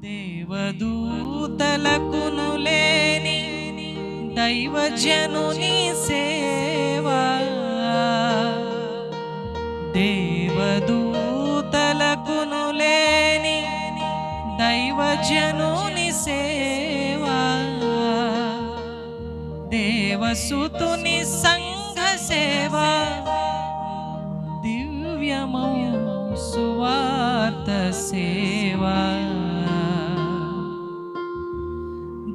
దేవదూతలకును లేని దైవజనుని సేవా, దేవదూతలకును లేని దైవజనుని సేవా, దేవసుతుని సంఘ సేవా, దివ్యమౌ సువార్త సేవా,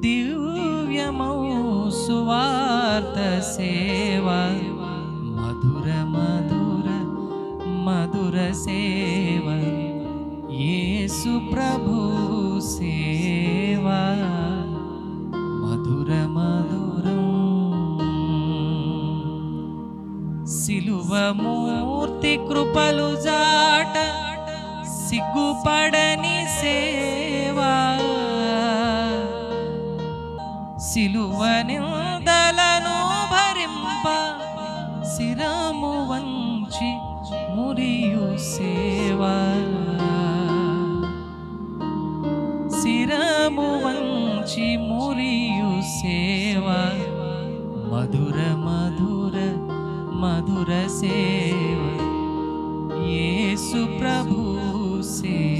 దివ్యమౌ సువార్త సేవా, మధుర మధుర మధుర సేవా, యేసు ప్రభు సేవా, మధుర మధురం. సిలువమూర్తి కృపలు జాట సిగ్గుపడని సేవా, సిలువ నిందలను భరింప శిరము వంచి మురియు సేవా, శిరము వంచి మురియు సేవా, మధుర మధుర మధుర సేవ, యేసు ప్రభు సేవ.